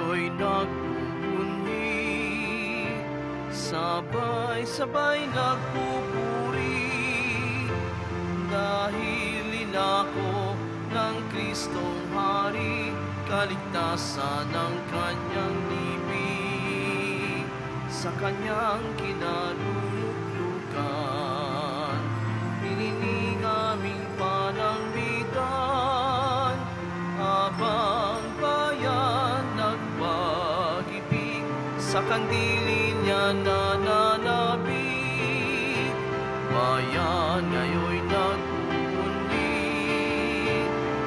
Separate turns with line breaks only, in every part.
ngayo'y nagbubunyi, sabay-sabay nagpupuri, dahil inako ng Kristong Hari, kaligtasan ng kanyang libing, sa kanyang kinaluluglugan, hiniling aming panangbitan, habang bayan nagpag-ibig, sa kandili niya nananabik, bayan ngayo'y nagpupundi,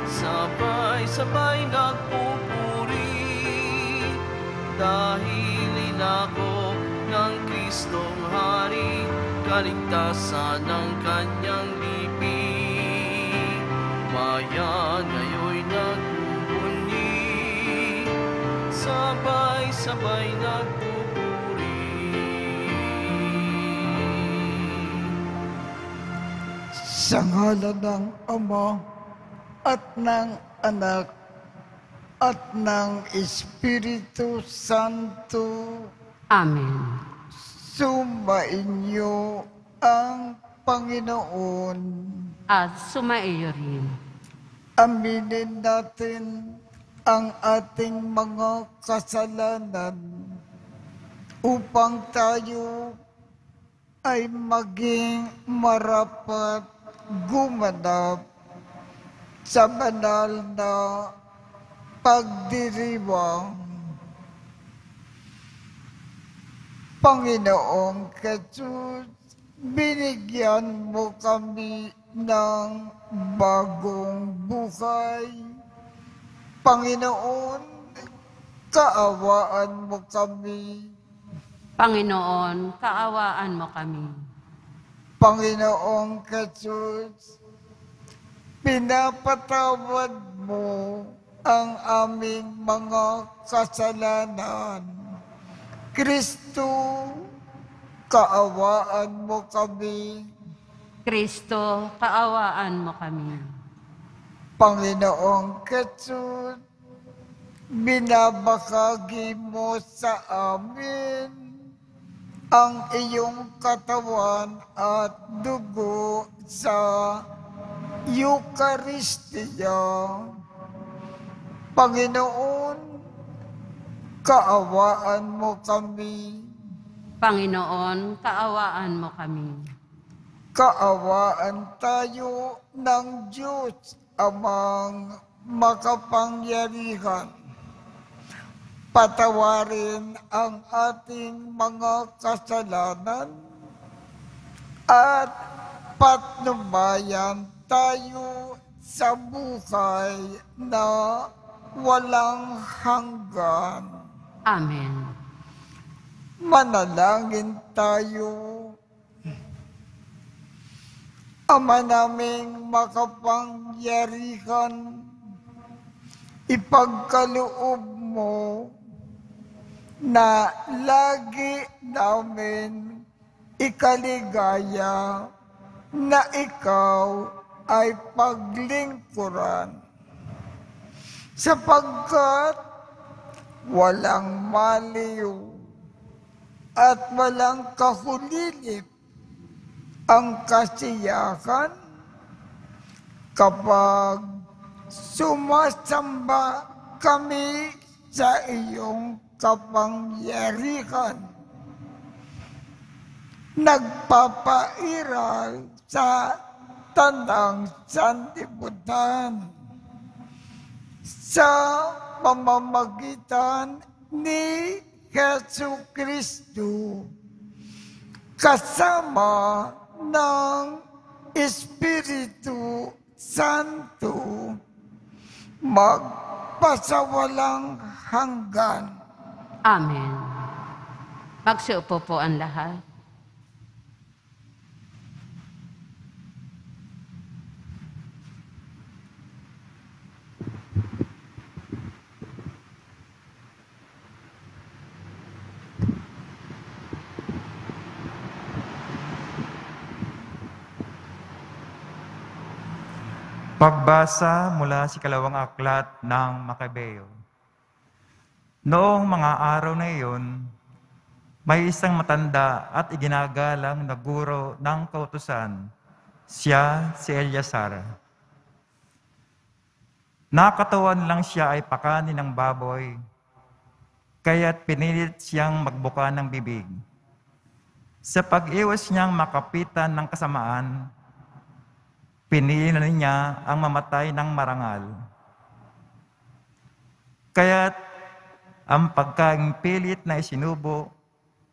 sabay-sabay nagpupuri, dahil inako ng Kristong Hari, kaligtasan ng kanyang libing, bayan ngayo'y nagpupundi, sabay-sabay nagpupuri.
Sa ngalan ng Ama at ng Anak at ng Espiritu Santo.
Amen.
Sumainyo ang Panginoon.
At sumaiyo rin.
Aminin natin ang ating mga kasalanan upang tayo ay maging marapat gumanap sa banal na pagdiriwang. Panginoong Jesus, binigyan mo kami ng bagong buhay. Panginoon, kaawaan mo kami.
Panginoon, kaawaan mo kami.
Panginoong Jesus, pinapatawad mo ang aming mga kasalanan. Kristo, kaawaan mo kami.
Kristo, kaawaan mo kami.
Panginoong Jesus, binabahagi mo sa amin ang iyong katawan at dugo sa Eucharistia. Panginoon, kaawaan mo kami.
Panginoon, kaawaan mo kami.
Kaawaan tayo ng Diyos Amang makapangyarihan. Patawarin ang ating mga kasalanan at patnubayan tayo sa buhay na walang hanggan.
Amen.
Manalangin tayo. Ama naming makapangyarihan, ipagkaloob mo na lagi namin ikaligaya na ikaw ay paglingkuran, sapagkat walang maliw at walang kahulilip ang kasiyahan kapag sumasamba kami sa iyong kapangyarihan. Nagpapairal sa tanang sanlibutan sa pamamagitan ni Jesucristo kasama ng Espiritu Santo magpasawalang hanggan.
Amen. Magsiupo po ang lahat.
Pagbasa mula sa ikalawang aklat ng Makabeo. Noong mga araw na iyon, may isang matanda at iginagalang na guro ng kautusan. Siya si Eleazar. Nakatawan lang siya ay pakanin ng baboy, kaya't pinilit siyang magbuka ng bibig. Sa pag-iwas niyang makapitan ng kasamaan, pinili niya ang mamatay ng marangal. Kaya't ang pagkaing pilit na isinubo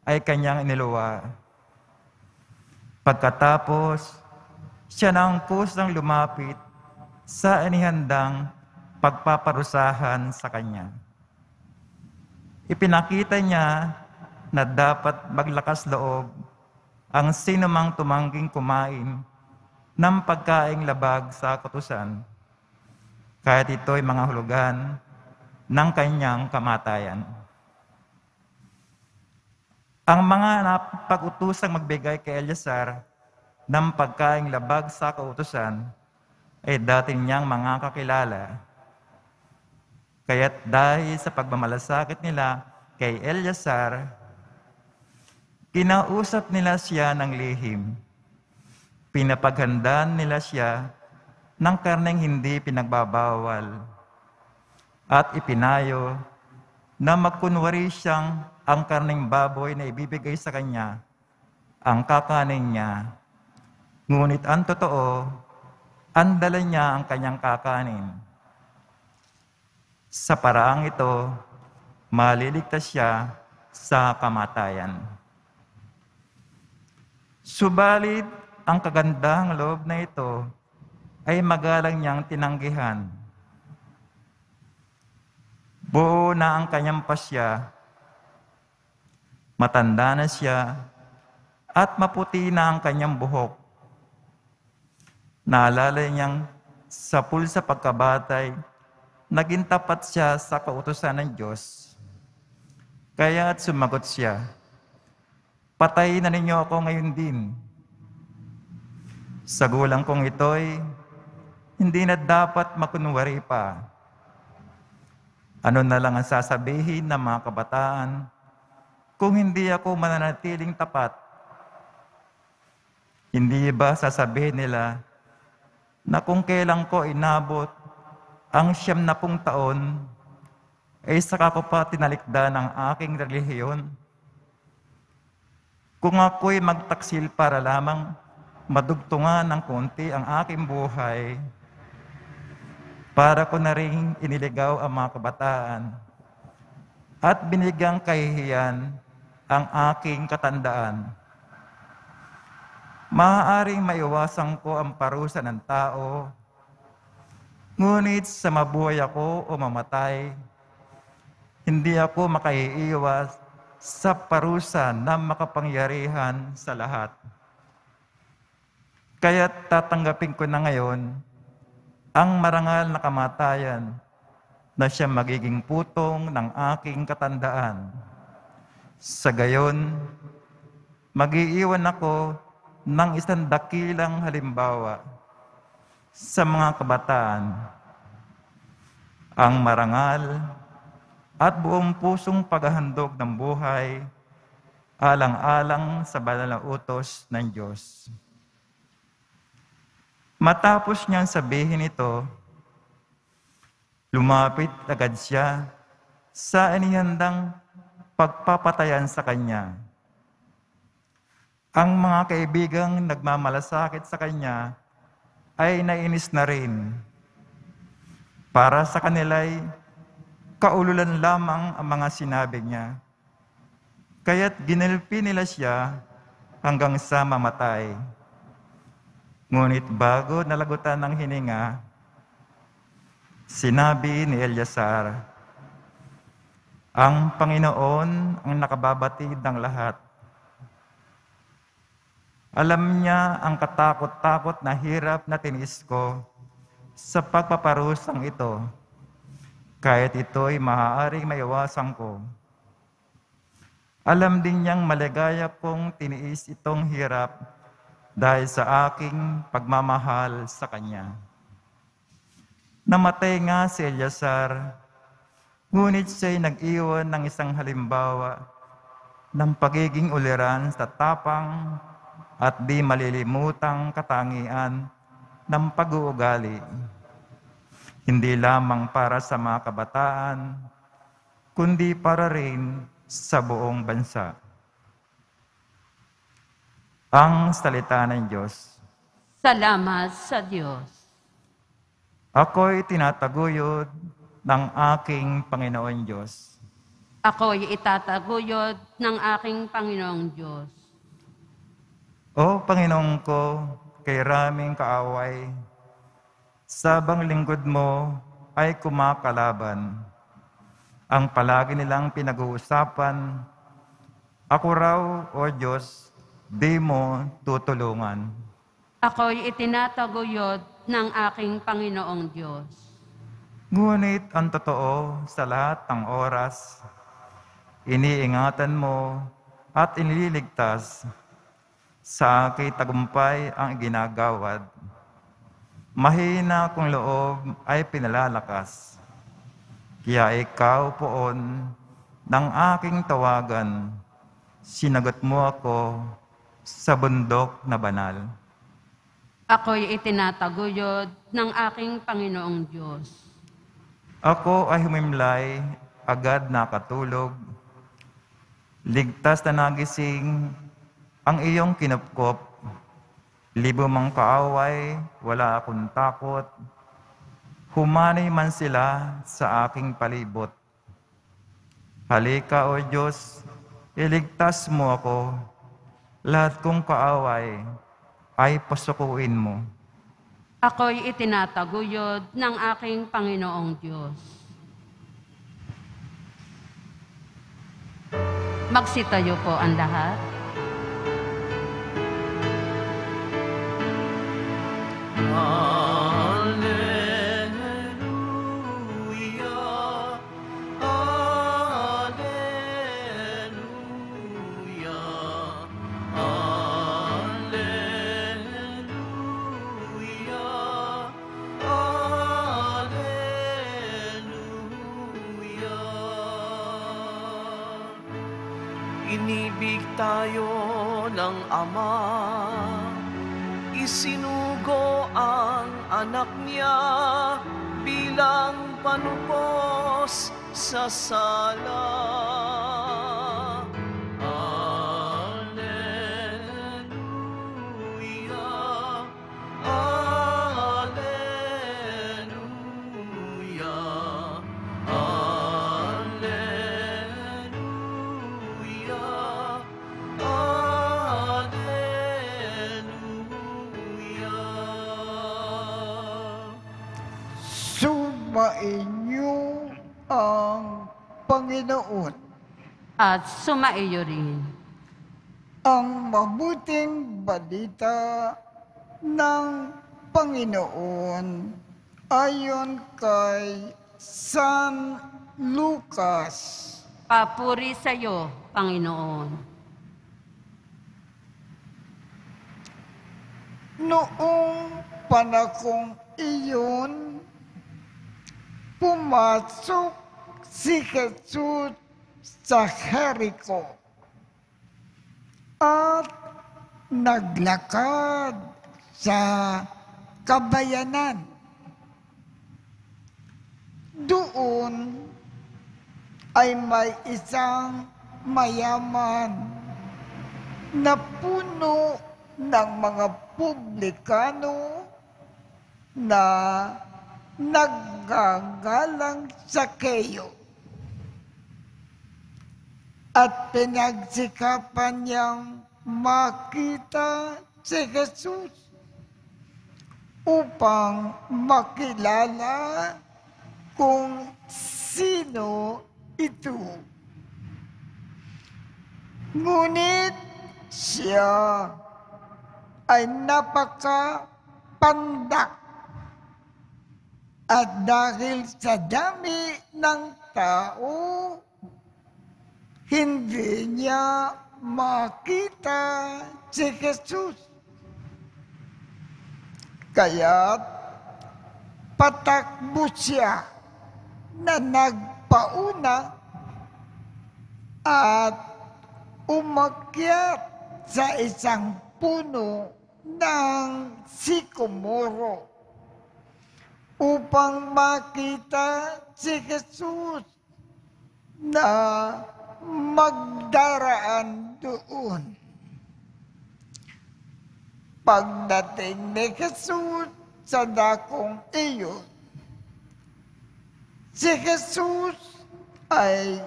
ay kanyang iniluwa. Pagkatapos, siya na ang kusang lumapit sa inihandang pagpaparusahan sa kanya. Ipinakita niya na dapat maglakas loob ang sinumang tumangging kumain ng pagkaing labag sa kautusan, kahit ito'y mga hulugan ng kanyang kamatayan. Ang mga napag-utusang magbigay kay Eleazar ng pagkaing labag sa kautusan ay dati niyang mga kakilala. Kaya't dahil sa pagmamalasakit nila kay Eleazar, kinausap nila siya ng lihim. Pinapaghandaan nila siya ng karneng hindi pinagbabawal at ipinayo na magkunwari siyang ang karneng baboy na ibibigay sa kanya, ang kakanin niya. Ngunit ang totoo, ang dala niya ang kanyang kakanin. Sa paraang ito, maliligtas siya sa kamatayan. Subalit, ang kagandahang loob na ito ay magalang niyang tinanggihan. Buo na ang kanyang pasya, matanda na siya, at maputi na ang kanyang buhok. Naalala niyang sa pulsa pagkabatay, naging tapat siya sa kautusan ng Diyos. Kaya't sumagot siya, "Patayin na ninyo ako ngayon din. Sa gulang kong ito'y hindi na dapat makunwari pa. Ano na lang ang sasabihin ng mga kabataan kung hindi ako mananatiling tapat? Hindi ba sasabihin nila na kung kailan ko inabot ang 70 taon, ay saka ko pa tinalikdan ang aking relihiyon? Kung ako'y magtaksil para lamang madugtungan ng konti ang aking buhay, para ko na rin iniligaw ang mga kabataan at binigyang kahihiyan ang aking katandaan. Maaaring maiwasan ko ang parusa ng tao, ngunit sa mabuhay ako o mamatay, hindi ako makaiiwas sa parusa ng makapangyarihan sa lahat. Kaya't tatanggapin ko na ngayon ang marangal na kamatayan na siya magiging putong ng aking katandaan. Sa gayon, mag-iiwan ako ng isang dakilang halimbawa sa mga kabataan, ang marangal at buong pusong paghahandog ng buhay alang-alang sa banal na utos ng Diyos." Matapos niyang sabihin ito, lumapit agad siya sa inihandang pagpapatayan sa kanya. Ang mga kaibigang nagmamalasakit sa kanya ay nainis na rin. Para sa kanila'y kaululan lamang ang mga sinabi niya. Kaya't ginilpi nila siya hanggang sa mamatay. Ngunit bago nalagutan ng hininga, sinabi ni Eleazar, "Ang Panginoon ang nakababatid ng lahat. Alam niya ang katakot-takot na hirap na tinis ko sa pagpaparusang ito, kahit ito'y maaaring maiwasan ko. Alam din niyang maligaya kong tiniis itong hirap dahil sa aking pagmamahal sa Kanya." Namatay nga si Eleazar, Ngunit siya'y nag-iwan ng isang halimbawa ng pagiging uliran sa tapang at di malilimutang katangian ng pag-uugali. Hindi lamang para sa mga kabataan, kundi para rin sa buong bansa. Ang salita ng Diyos.
Salamat sa Diyos.
Ako'y tinataguyod ng aking Panginoon Diyos.
Ako'y itataguyod ng aking Panginoong Diyos.
O Panginoon ko, kay raming kaaway, sabang lingkod mo ay kumakalaban. Ang palagi nilang pinag-uusapan, ako raw, O Diyos, di mo tutulungan.
Ako'y itinataguyod ng aking Panginoong Diyos.
Ngunit ang totoo sa lahat ng oras, iniingatan mo at iniligtas. Sa aking tagumpay ang ginagawad. Mahina kong loob ay pinalalakas. Kaya ikaw poon ng aking tawagan, sinagot mo ako sa bundok na banal.
Ako'y itinataguyod ng aking Panginoong Diyos.
Ako ay humimlay, agad nakatulog. Ligtas na nagising ang iyong kinupkop. Libo mang kaaway, wala akong takot. Humanay man sila sa aking palibot. Halika, O Diyos, iligtas mo ako. Lahat kong kaaway ay pasukuin mo.
Ako'y itinataguyod ng aking Panginoong Diyos. Magsitayo po ang lahat.
Alleluia, Alleluia, Alleluia, Alleluia. Inibig tayo ng Ama, isinugo ang anak niya bilang panupos sa sala. Alleluia, Alleluia, Alleluia,
Sumainyo ang Panginoon.
At sumaiyo rin.
Ang mabuting balita ng Panginoon ayon kay San Lucas.
Papuri sa iyo, Panginoon.
Noong panahong iyon, pumasok si Jesus sa Jericho at naglakad sa kabayanan. Doon ay may isang mayaman na puno ng mga publikano na naggagalang sa keyo. At pinagsikapan niyang makita si Jesus upang makilala kung sino ito. Ngunit siya ay napakapandak. At dahil sa dami ng tao, hindi niya makita si Jesus. Kaya patakbo siya na nagpa nagpauna at umakyat sa isang puno ng sikomoro upang makita si Jesus na magdaraan doon. Pagdating ni Jesus sa dakong iyon, si Jesus ay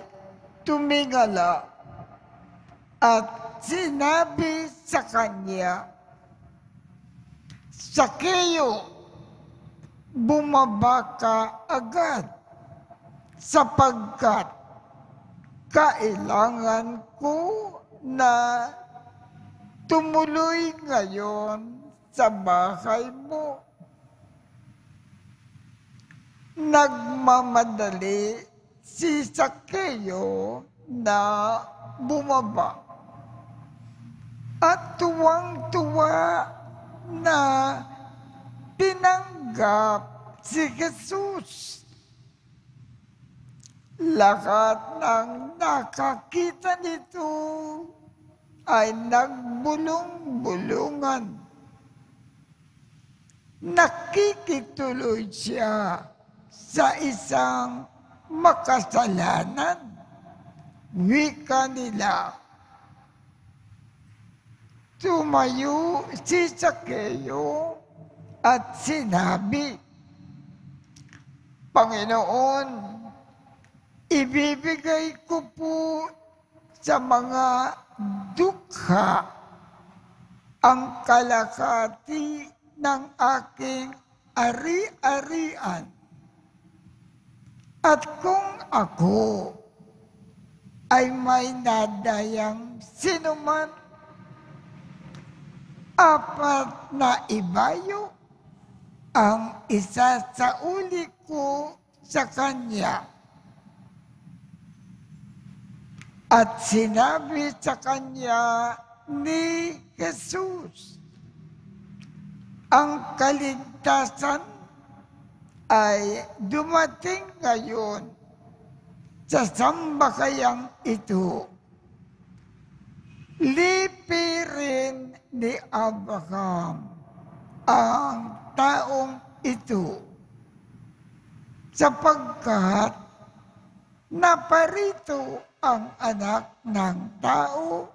tumingala at sinabi sa kanya, "Sakeo, bumaba ka agad sapagkat kailangan ko na tumuloy ngayon sa bahay mo." Nagmamadali si Sakeo na bumaba at tuwang-tuwa na tinanggap si Jesus. Lahat ng nakakita nito ay nagbulong-bulungan. Nakikituloy siya sa isang makasalanan. Wika nila. Tumayo si Sakeo at sinabi, "Panginoon, ibibigay ko po sa mga dukha ang kalahati ng aking ari-arian. At kung ako ay may nadayang sinuman, 4 na ibayo ang isa sa uli ko sa kanya." At sinabi sa kanya ni Jesus, "Ang kaligtasan ay dumating ngayon sa sambakayang ito. Lipirin ni Abraham ang taong ito sapagkat naparito ang Anak ng Tao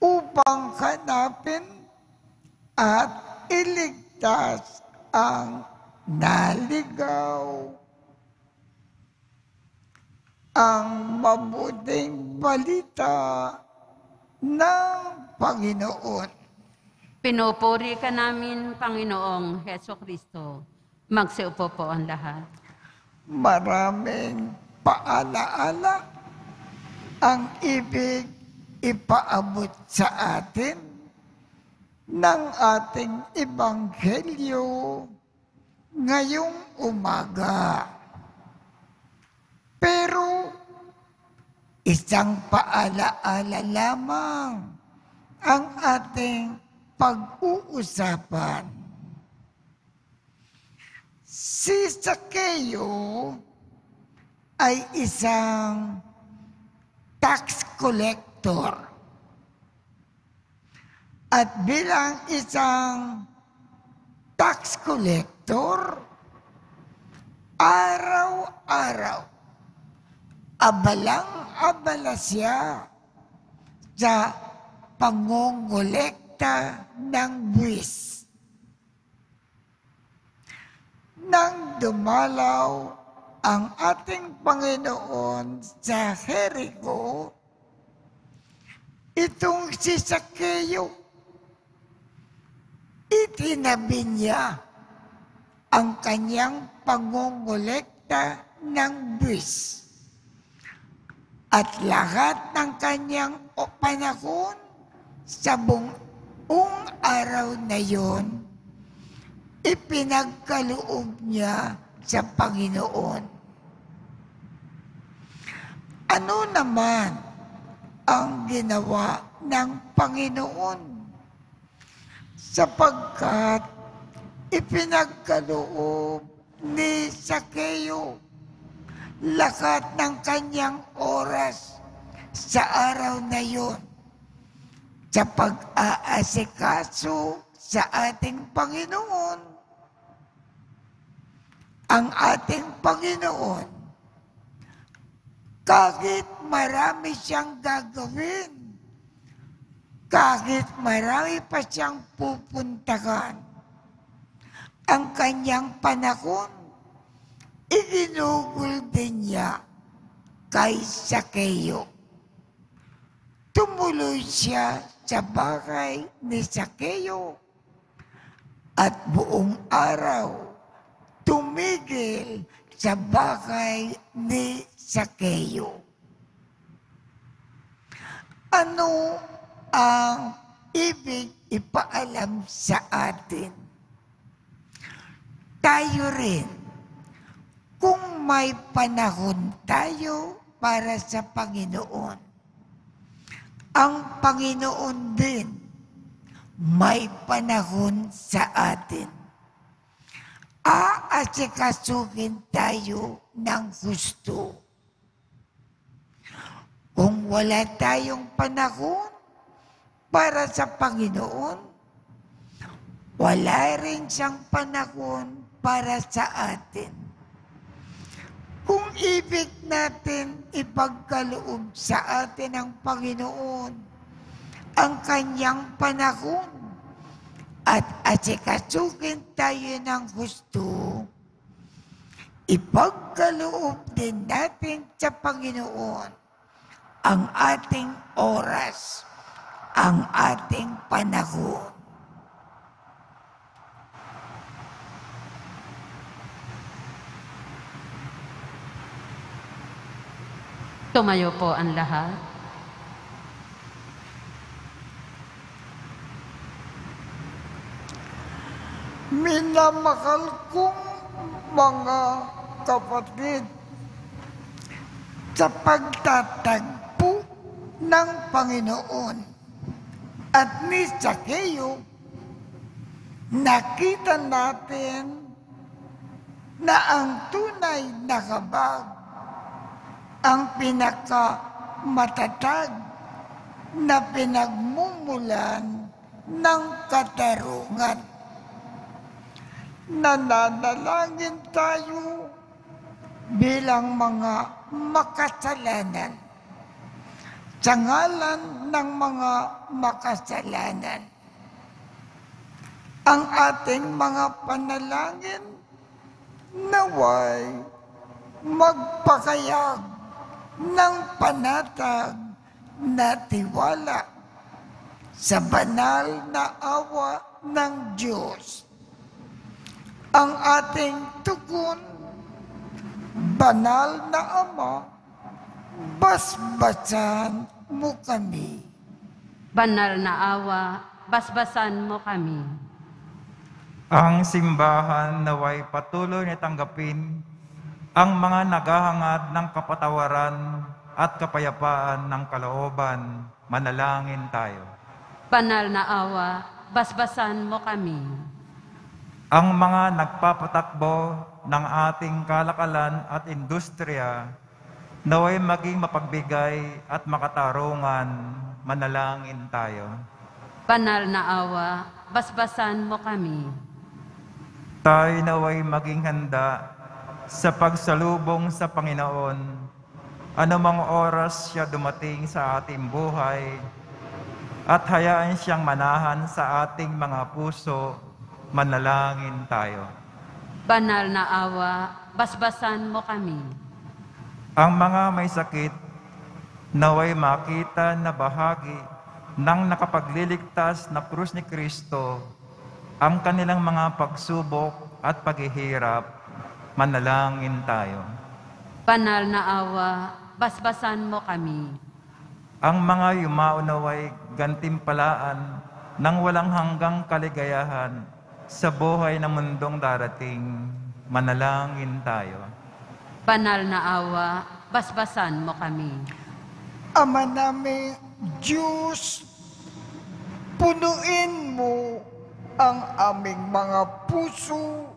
upang hanapin at iligtas ang naligaw." Ang mabuting balita ng Panginoon.
Pinupuri ka namin, Panginoong Heso Kristo. Magsiupo po ang lahat.
Maraming paalaala ang ibig ipaabot sa atin ng ating Ebanghelyo ngayong umaga. Pero isang paalaala lamang ang ating pag-uusapan. Si Sakeo ay isang tax collector. At bilang isang tax collector, araw-araw, abalang-abala siya sa pangongolekta ng buwis. Nang dumalaw ang ating Panginoon sa Jericho, itong si Sakeo, itinabi niya ang kanyang pangongolekta ng buwis. At lahat ng kanyang panahon sa buong araw na yon, ipinagkaloob niya sa Panginoon. Ano naman ang ginawa ng Panginoon? Sapagkat ipinagkaloob ni Sakeo lakat ng kanyang oras sa araw na yon sa pag-aasikaso sa ating Panginoon. Ang ating Panginoon, kahit marami siyang gagawin, kahit marami pa siyang pupuntahan, ang kanyang panahon, iginugol din niya kay Sakeo. Tumuloy siya sa bahay ni Sakeo at buong araw tumigil sa bahay ni Sakeo. Ano ang ibig ipaalam sa atin? Tayo rin, kung may panahon tayo para sa Panginoon, ang Panginoon din may panahon sa atin. Aasikasuhin tayo ng gusto. Kung wala tayong panahon para sa Panginoon, wala rin siyang panahon para sa atin. Kung ibig natin ipagkaloob sa atin ng Panginoon ang kanyang panahon at asikasuhin tayo ng gusto, ipagkaloob din natin sa Panginoon ang ating oras, ang ating panahon.
Tumayo po ang lahat.
Minamahal kong mga kapatid, sa pagtatagpo ng Panginoon at ni Sakeo, nakita natin na ang tunay na habag, ang pinakamatatag na pinagmumulan ng katarungan. Nananalangin tayo bilang mga makasalanan sa ngalan ng mga makasalanan. Ang ating mga panalangin naway magpakayag ng panatag na tiwala sa banal na awa ng Diyos. Ang ating tugon, banal na Ama, basbasan mo kami.
Banal na awa, basbasan mo kami.
Ang simbahan naway patuloy na tanggapin ang mga naghahangad ng kapatawaran at kapayapaan ng kalooban. Manalangin tayo.
Banal na awa, basbasan mo kami.
Ang mga nagpapatakbo ng ating kalakalan at industriya naway maging mapagbigay at makatarungan. Manalangin tayo.
Banal na awa, basbasan mo kami.
Tayo naway maging handa sa pagsalubong sa Panginoon, anumang oras siya dumating sa ating buhay, at hayaan siyang manahan sa ating mga puso. Manalangin tayo.
Banal na awa, basbasan mo kami.
Ang mga may sakit, naway makita na bahagi ng nakapagliligtas na krus ni Kristo, ang kanilang mga pagsubok at paghihirap. Manalangin tayo.
Banal na awa, basbasan mo kami.
Ang mga yumao naway gantimpalaan ng walang hanggang kaligayahan sa buhay ng mundong darating. Manalangin tayo.
Banal na awa, basbasan mo kami.
Ama namin, Diyos, punuin mo ang aming mga puso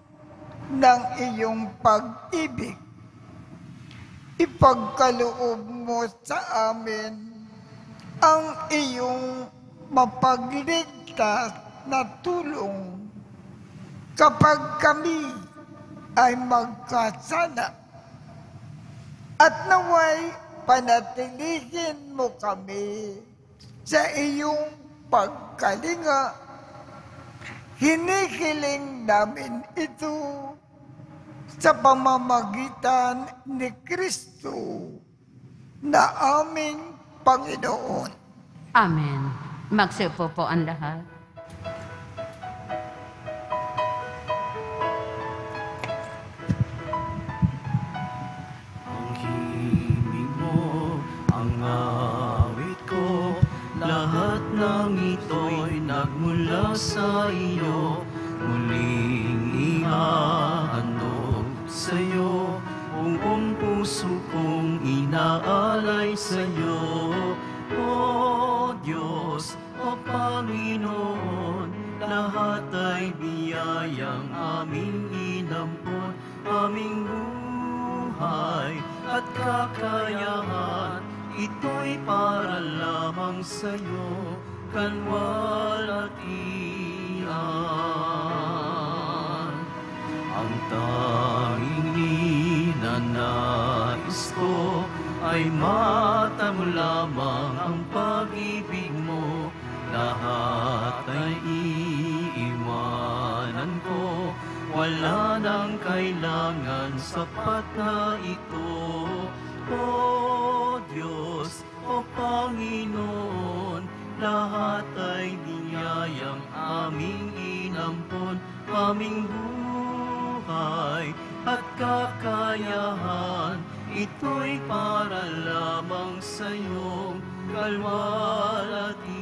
ng iyong pag-ibig. ipagkaloob mo sa amin ang iyong mapagligtas na tulong kapag kami ay magkasala. At naway panatilihin mo kami sa iyong pagkalinga. Hinihiling namin ito sa pamamagitan ni Kristo na aming Panginoon.
Amen. Magsiupo po ang lahat.
Ang himig mo, ang awit ko, lahat ng ito'y nagmula sa iyo. Muling ihahandog sa iyo, buong puso kong inaalay sa iyo. O Diyos, o Panginoon, lahat ay biyayang aming inampon, aming buhay at kakayahan, ito'y para lamang sa iyo, kalwalhatian. Ang tanging ninanais ko ay mata mo lamang ang pag-ibig mo. Lahat ay iiwanan ko, wala nang kailangan, sapat na ito. O Diyos, o Panginoon, lahat ay biyayang aming inampon, aming buhay at kakayahan, ito'y para lamang sa iyong kalwalhatian.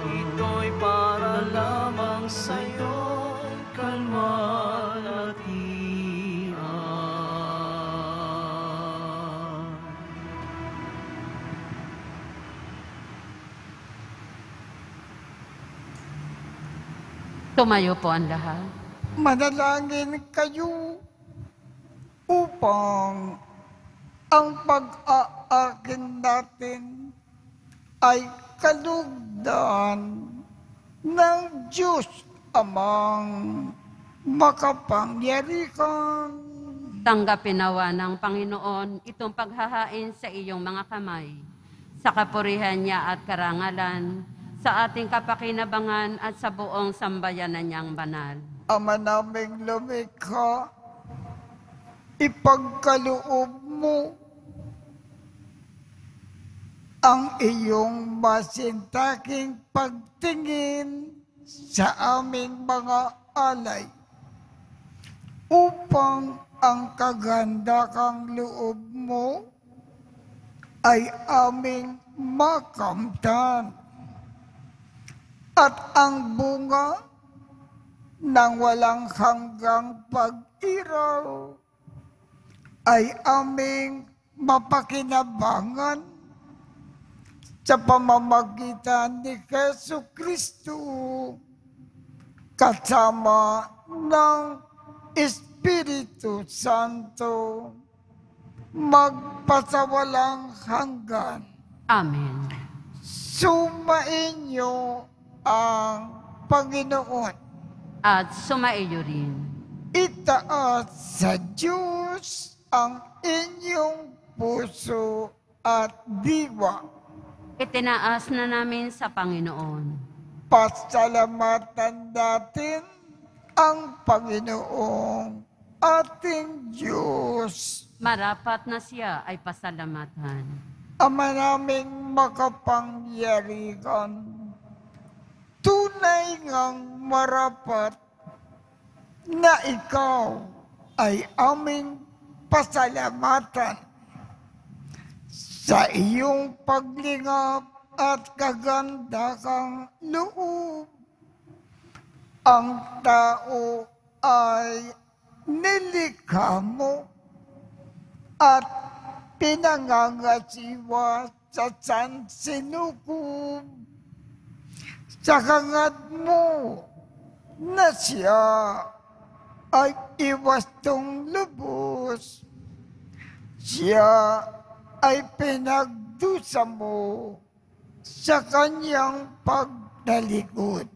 Ito'y para lamang sa iyong kalwalhatian.
Tumayo po ang lahat.
Manalangin kayo upang ang pag-aakin natin ay kalugdan ng Diyos Amang makapangyarihan.
Tanggapin nawa ng Panginoon itong paghahain sa iyong mga kamay, sa kapurihan niya at karangalan, sa ating kapakinabangan at sa buong sambayanan niyang banal.
Ama naming lumikha, ipagkaloob mo ang iyong masintaking pagtingin sa aming mga alay upang ang kagandakang loob mo ay aming makamtan at ang bunga ng walang hanggang pag-iraw ay aming mapakinabangan sa pamamagitan ni Jesucristo kasama ng Espiritu Santo magpasawalang hanggan.
Amen.
Sumainyo ang Panginoon.
At sumaiyo rin.
Itaas sa Diyos ang inyong puso at diwa.
Itinaas na namin sa Panginoon.
Pasalamatan natin ang Panginoong ating Diyos.
Marapat na siya ay pasalamatan.
Ama naming makapangyarihan, tunay ngang marapat na ikaw ay aming pasalamatan sa iyong paglingap at kagandakang loob. Ang tao ay nilikha mo at pinangangasiwa sa sansinukob. Sa hangad mo na siya ay iwastong lubos. Siya ay pinagdusa mo sa kanyang pagdalikod.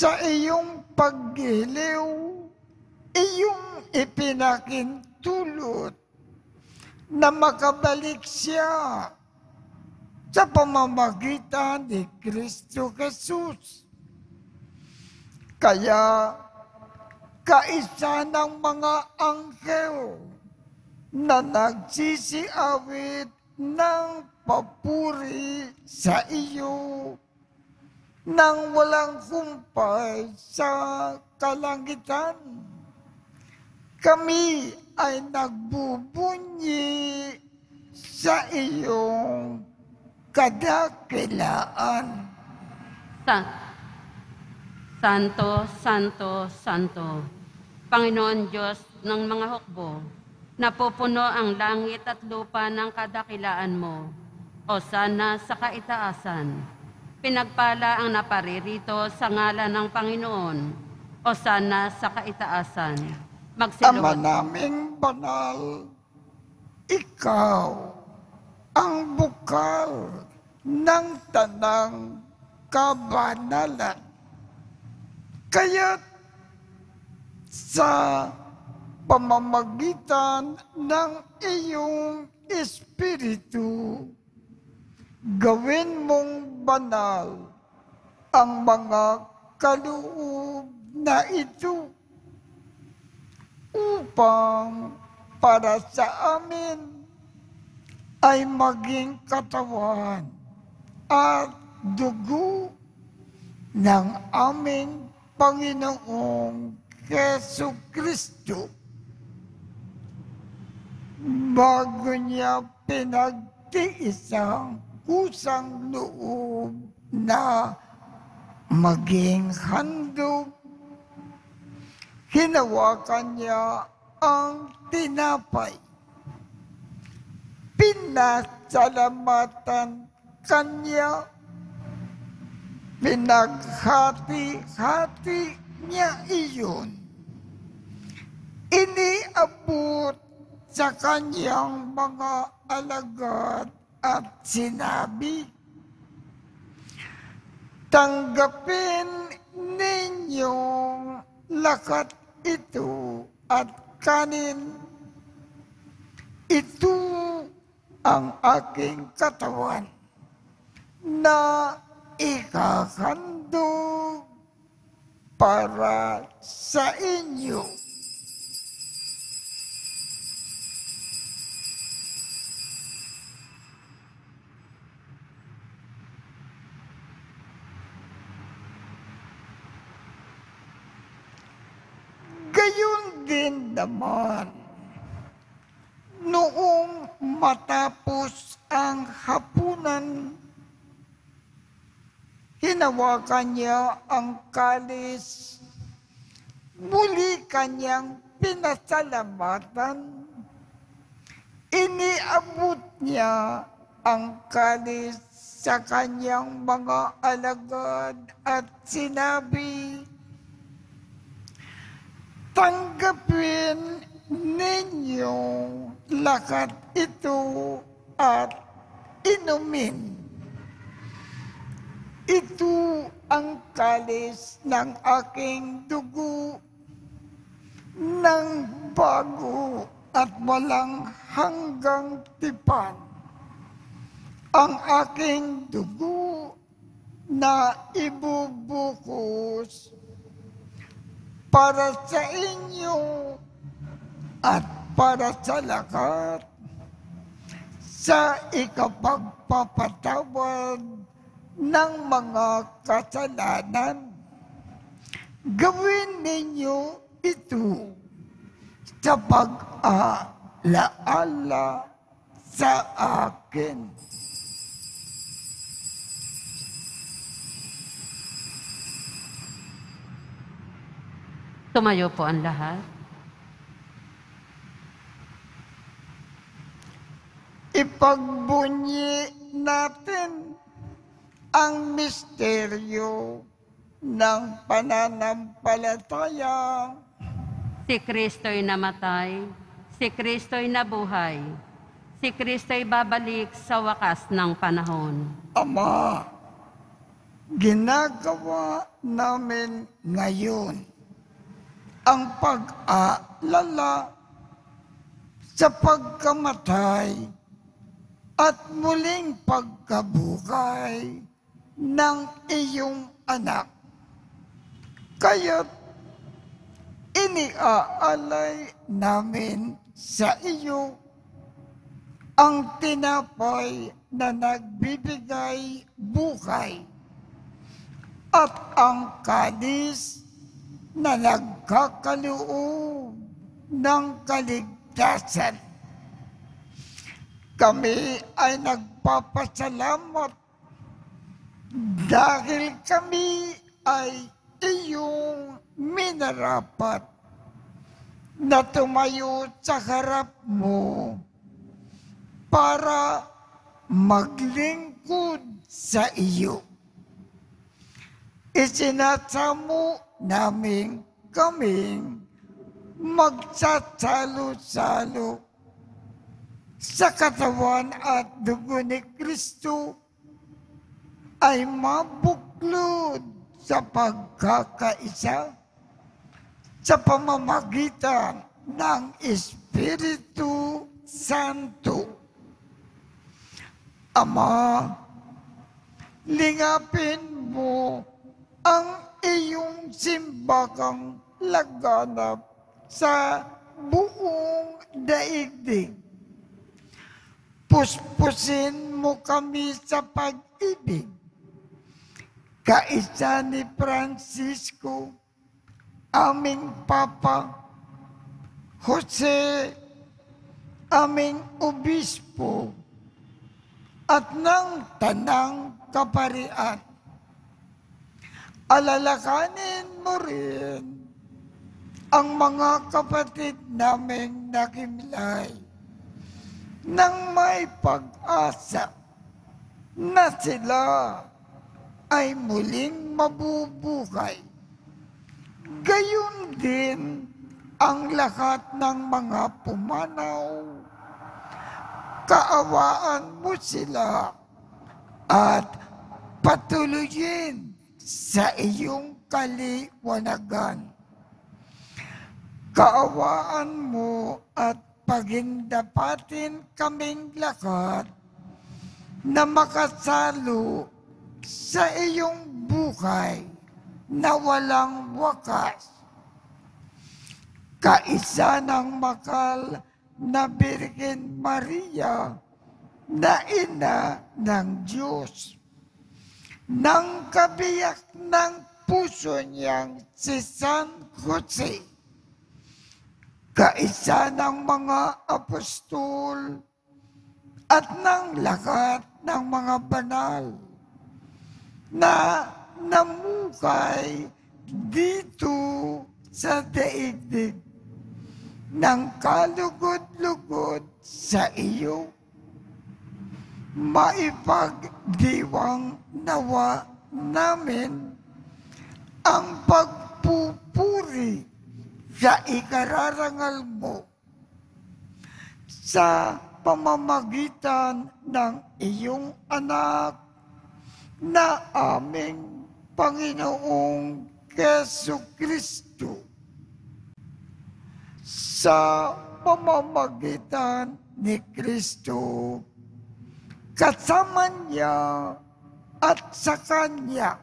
Sa iyong paggiliw, iyong ipinakintulot na makabalik siya sa pamamagitan ni Kristo Jesus. Kaya, kaisa ng mga anghel na nagsisiawit ng papuri sa iyo nang walang humpay sa kalangitan. Kami ay nagbubunyi sa iyong kadakilaan.
Santo, Santo, Santo, Panginoon Diyos ng mga hukbo, napupuno ang langit at lupa ng kadakilaan mo. O sana sa kaitaasan. Pinagpala ang naparirito sa ngalan ng Panginoon. O sana sa kaitaasan.
Ama
Magsiluhod.
naming banal, ikaw ang bukal ng tanang kabanalan. Kaya't sa pamamagitan ng iyong Espiritu, gawin mong banal ang mga kaloob na ito upang para sa amin ay maging katawan at dugo ng aming Panginoong Jesucristo. Bago niya pinagtiis ang kusang loob na maging handog, hinawakan niya ang tinapay. Pinasalamatan kanya, pinaghati-hati niya iyon. Iniabot sa kanyang mga alagad at sinabi, tanggapin ninyong lakat ito at kanin. Ito ang aking katawan na ikahandog para sa inyo. Gayon din naman, noong matapos ang hapunan, hinawakan niya ang kalis, muli kanyang pinasalamatan. Iniabot niya ang kalis sa kanyang mga alagad at sinabi, tanggapin ninyo lakat ito at inumin. Ito ang kalis ng aking dugo ng bago at walang hanggang tipan. Ang aking dugo na ibubuhos para sa inyo at para sa lahat sa ikapagpapatawad ng mga kasalanan. Gawin ninyo ito sa pag-aalaala sa akin.
Tumayo po ang lahat.
Ipagbunyi natin ang misteryo ng pananampalataya.
Si Kristo'y namatay, si Kristo'y nabuhay, si Kristo'y babalik sa wakas ng panahon.
Ama, ginagawa namin ngayon ang pag-aalala sa pagkamatay at muling pagkabuhay ng iyong anak. Kaya't iniaalay namin sa iyo ang tinapay na nagbibigay buhay at ang kalis na nagkakaloob ng kaligtasan. Kami ay nagpapasalamat dahil kami ay iyong minarapat na tumayo sa harap mo para maglingkod sa iyo. Isinasamo namin kaming magsasalo-salo sa katawan at dugo ni Kristo ay mabuklod sa pagkakaisa sa pamamagitan ng Espiritu Santo. Ama, lingapin mo ang iyong simbakang laganap sa buong daigdig. Puspusin mo kami sa pag-ibig. Kaisa ni Francisco, aming Papa, Jose, aming Obispo, at ng Tanang Kaparian. Alalakanin mo rin ang mga kapatid naming nakimlay nang may pag-asa na sila ay muling mabubuhay. Gayon din ang lahat ng mga pumanaw. Kaawaan mo sila at patuloyin sa iyong kaliwanagan. Kaawaan mo at pagindapatin kaming lahat na makasalo sa iyong buhay na walang wakas. Kaisa ng makal na Birhen Maria na ina ng Diyos, ng kabiyak ng puso niyang si San Jose, kaisa ng mga apostol at ng lahat ng mga banal na namukay dito sa daigdig ng kalugod-lugod sa iyo. Maipagdiwang nawa namin ang pagpupuri sa ikararangal mo sa pamamagitan ng iyong anak na aming Panginoong Jesucristo. Sa pamamagitan ni Kristo, kasama niya at sa Kanya,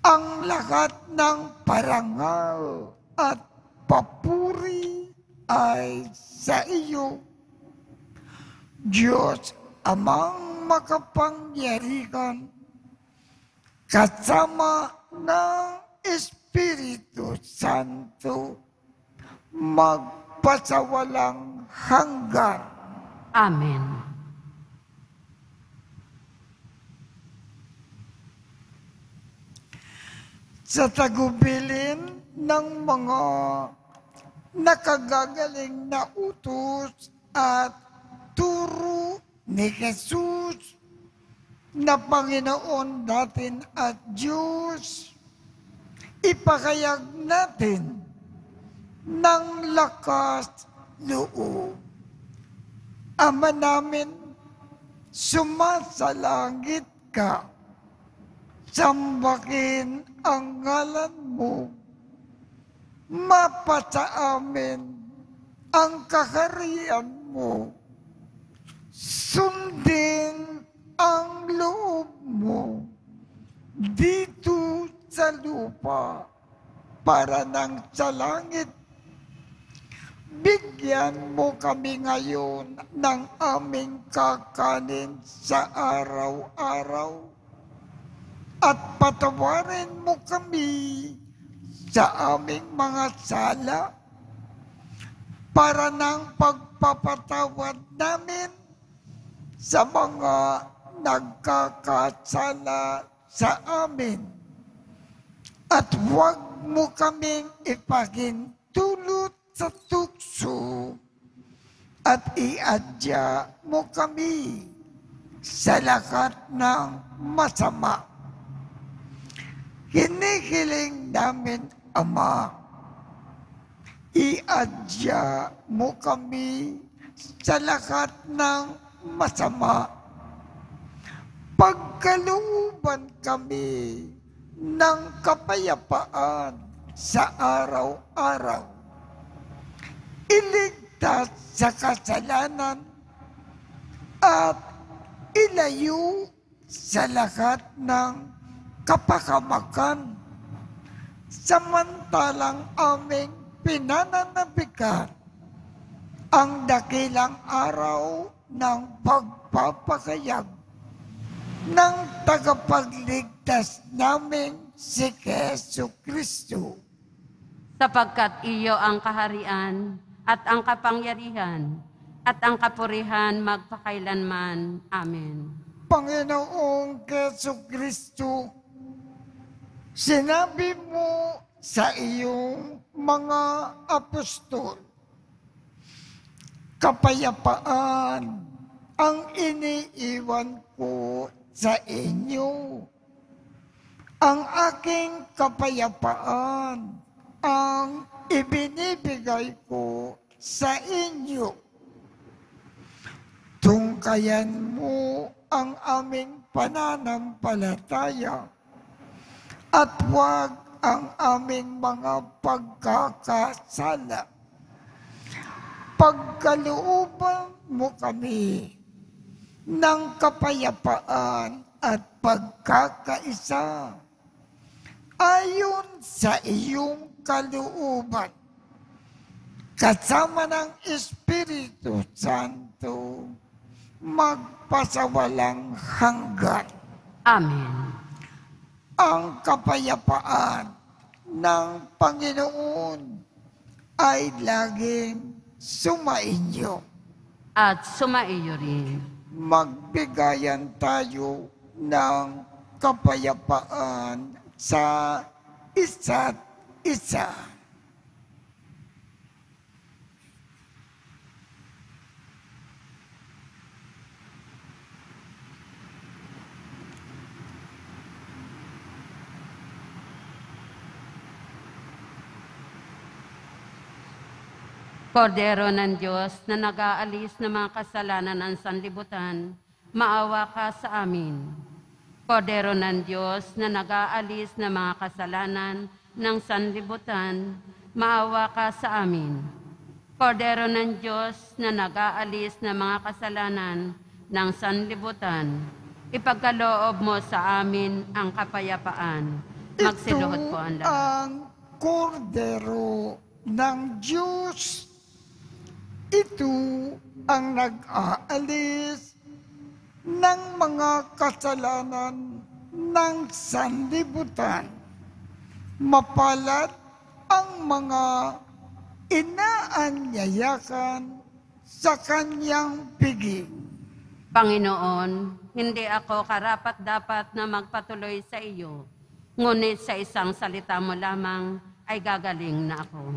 ang lahat ng parangal at papuri ay sa iyo, Diyos Amang makapangyarihan, kasama ng Espiritu Santo, magpasawalang hanggan.
Amen.
Sa tagubilin ng mga nakagagaling na utos at turo ni Jesus, na Panginoon natin at Diyos, ipakayag natin ng lakas loob. Ama namin, sumasalangit ka, sambahin ang ngalan mo, mapasa amin ang kaharian mo, sundin ang loob mo dito sa lupa para nang sa langit. Bigyan mo kami ngayon ng aming kakanin sa araw-araw at patawarin mo kami sa aming mga sala para ng pagpapatawad namin sa mga nagkakasala sa amin. At huwag mo kaming ipahintulot sa tukso at iadya mo kami sa lahat ng masama. Hinihiling namin, Ama, iadya mo kami sa lahat ng masama. Pagkalooban kami ng kapayapaan sa araw-araw. Iligtas sa kasalanan at ilayo sa lahat ng kapahamakan, samantalang aming pinananabikan ang dakilang araw ng pagpapakayag ng tagapagligtas namin si Jesucristo.
Sapagkat iyo ang kaharian at ang kapangyarihan at ang kapurihan magpakailanman. Amen.
Panginoong Jesucristo, sinabi mo sa iyong mga apostol, kapayapaan ang iniiwan ko sa inyo. Ang aking kapayapaan ang ibinibigay ko sa inyo. Tungkayan mo ang aming pananampalataya at huwag ang aming mga pagkakasala. Pagkalooban mo kami ng kapayapaan at pagkakaisa ayon sa iyong kalooban, kasama ng Espiritu Santo, magpasawalang hanggan.
Amen.
Ang kapayapaan ng Panginoon ay laging sumainyo.
At sumaiyo rin.
Magbigayan tayo ng kapayapaan sa isa't isa.
Kordero ng Diyos na nag-aalis ng mga kasalanan ng sanlibutan, maawa ka sa amin. Kordero ng Diyos na nag-aalis ng mga kasalanan ng sanlibutan, maawa ka sa amin. Kordero ng Diyos na nag-aalis ng mga kasalanan ng sanlibutan, ipagkaloob mo sa amin ang kapayapaan. Magsiluhod po ang lahat.
Ang kordero ng Diyos, ito ang nag-aalis ng mga kasalanan ng sanlibutan. Mapalad ang mga inaanyayakan sa kanyang piging.
Panginoon, hindi ako karapat-dapat na magpatuloy sa iyo, ngunit sa isang salita mo lamang ay gagaling na ako.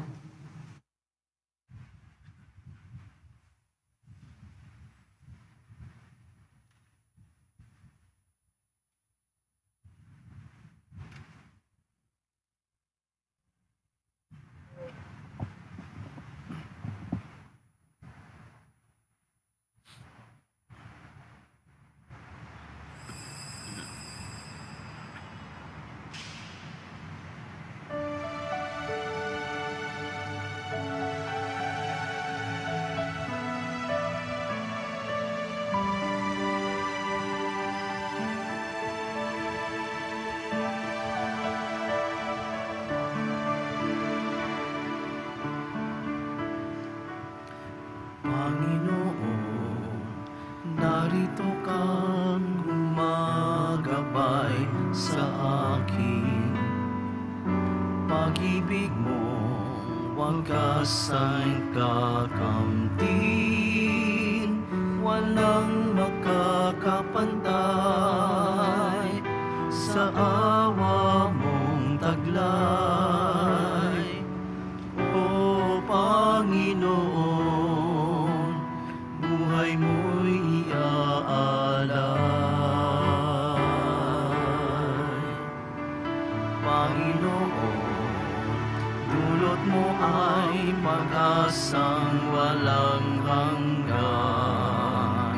Panginoon, narito kang gumagabay sa akin. Pag-ibig mo, wagas ay kakamtin, walang makakapantay sa awa mong taglay. O Panginoon, buhay mo'y iaalay. Panginoon, dulot mo ay pag-asang walang hanggan.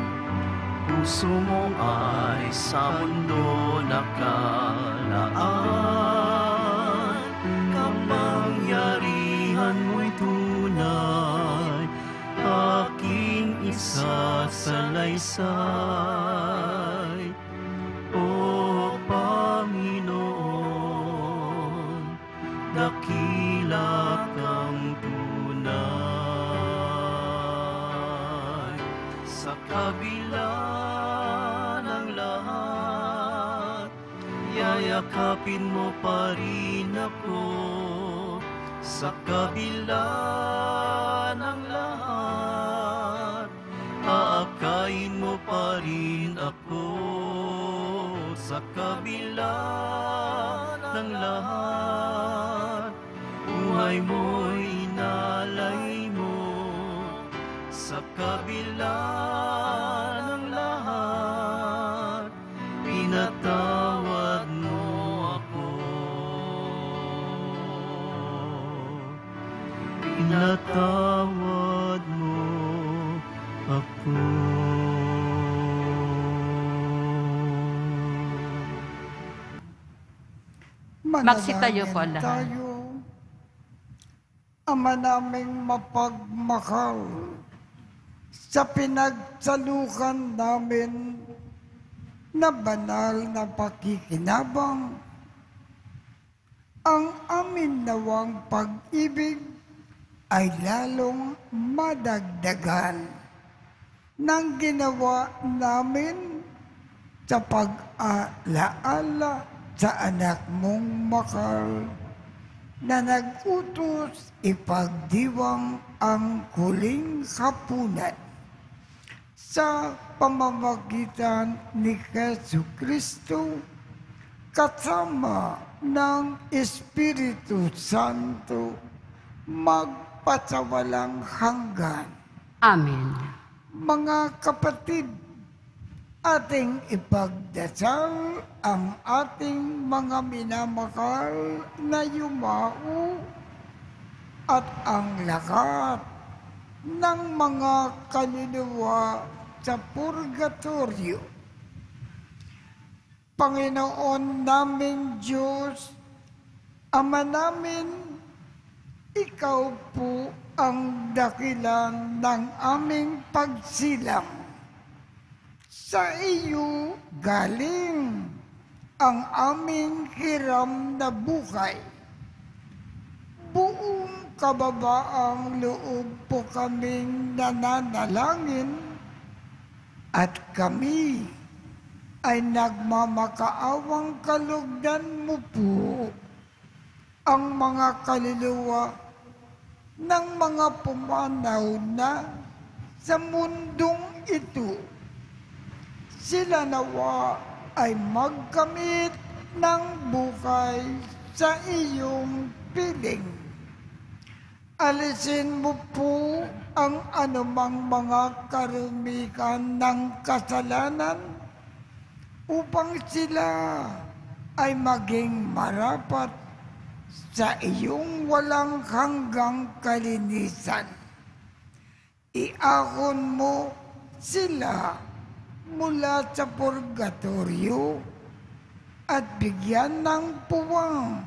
Puso mo ay sa mundo nakalaan. Kapangyarihan mo'y tunay, aking isasalaysay. O Panginoon, dakila kang tunay. Sa kabila ng lahat, yayakapin mo pa rin ako. Sa kabila ng lahat, aakayin mo pa rin ako. Sa kabila ng lahat, buhay mo'y inalay mo. Sa kabila ng lahat, pinatawad mo ako. Pinatawad mo ako.
Magsitayo po
Manalangin
lahat.
tayo. Ama naming mapagmahal, sa pinagsalukan namin na banal na pakikinabang, ang amin nawang pag-ibig ay lalong madagdagan ng ginawa namin sa pag-alaala sa anak mong makal na nag-utos ipagdiwang ang huling hapunan sa pamamagitan ni Jesucristo kasama ng Espiritu Santo magpasawalang hanggan.
Amen.
Mga kapatid, ating ipagdasal ang ating mga minamahal na yumao at ang lahat ng mga kaluluwa sa purgatorio. Panginoon naming Diyos, Ama namin, Ikaw po ang dakilan ng aming pagsilang. Sa iyo galing ang aming hiram na buhay. Buong kababaang loob po kaming nananalangin at kami ay nagmamakaawang kalugdan mo po ang mga kaluluwa ng mga pumanaw na sa mundong ito. Sila nawa ay magkamit ng buhay sa iyong piling. Alisin mo po ang anumang mga karumihan ng kasalanan upang sila ay maging marapat sa iyong walang hanggang kalinisan. Iahon mo sila mula sa purgatorio at bigyan ng puwang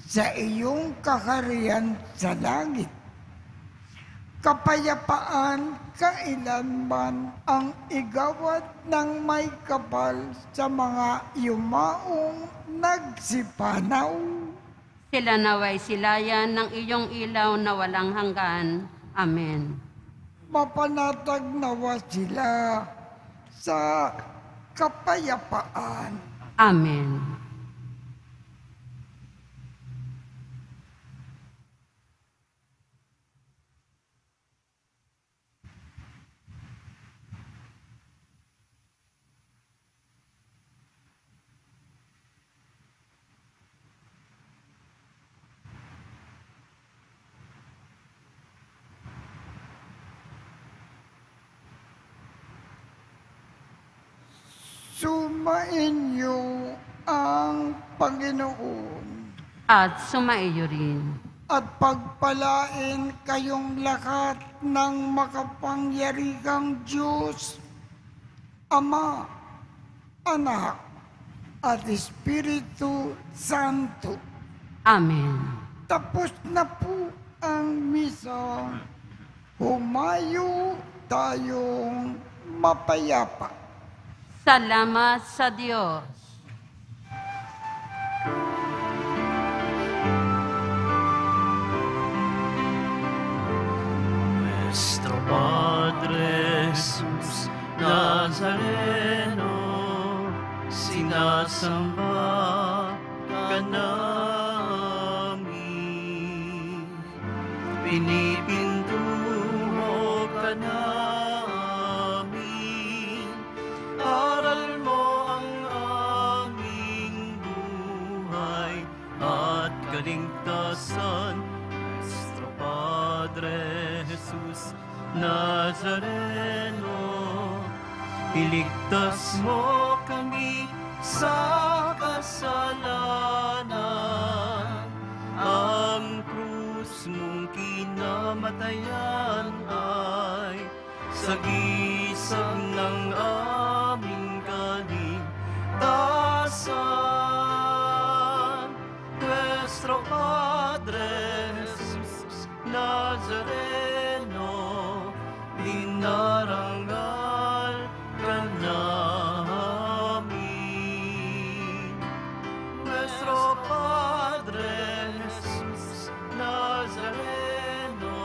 sa iyong kaharian sa langit. Kapayapaan kailanman ang igawad ng may kapal sa mga yumaong nagsipanaw.
Sila naway silayan ng iyong ilaw na walang hanggan. Amen.
mapanatag nawa sila sa kapayapaan.
Amen.
Sumainyo ang Panginoon
At sumaiyo rin.
at pagpalain kayong lahat ng makapangyarihang Diyos, Ama, Anak, at Espiritu Santo.
Amen.
Tapos na po ang misa. Humayo tayong mapayapa.
Salamat sa Diyos.
Nuestro Padre Jesus Nazareno, sinasamba ka namin. Pinipintuho ka namin. Aral mo ang aming buhay at kaligtasan. Nuestro Padre Jesus Nazareno, iligtas mo kami sa kasalanan. Ang krus mong kinamatayan ay sagisag ng aming kaligtasan. Nuestro Padre Jesus Nazareno, dinarangal ka namin. Nuestro Padre Jesus Nazareno,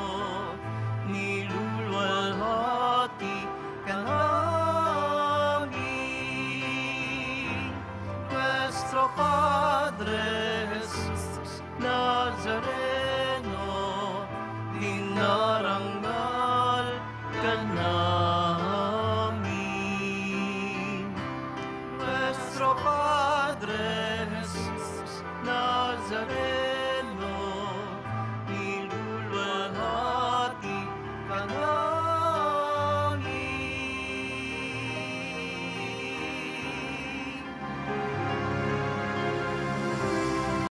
niluluwalhati ka namin. Nuestro Padre Jesus Nazareno, dinarangal ka namin. Nuestro Padre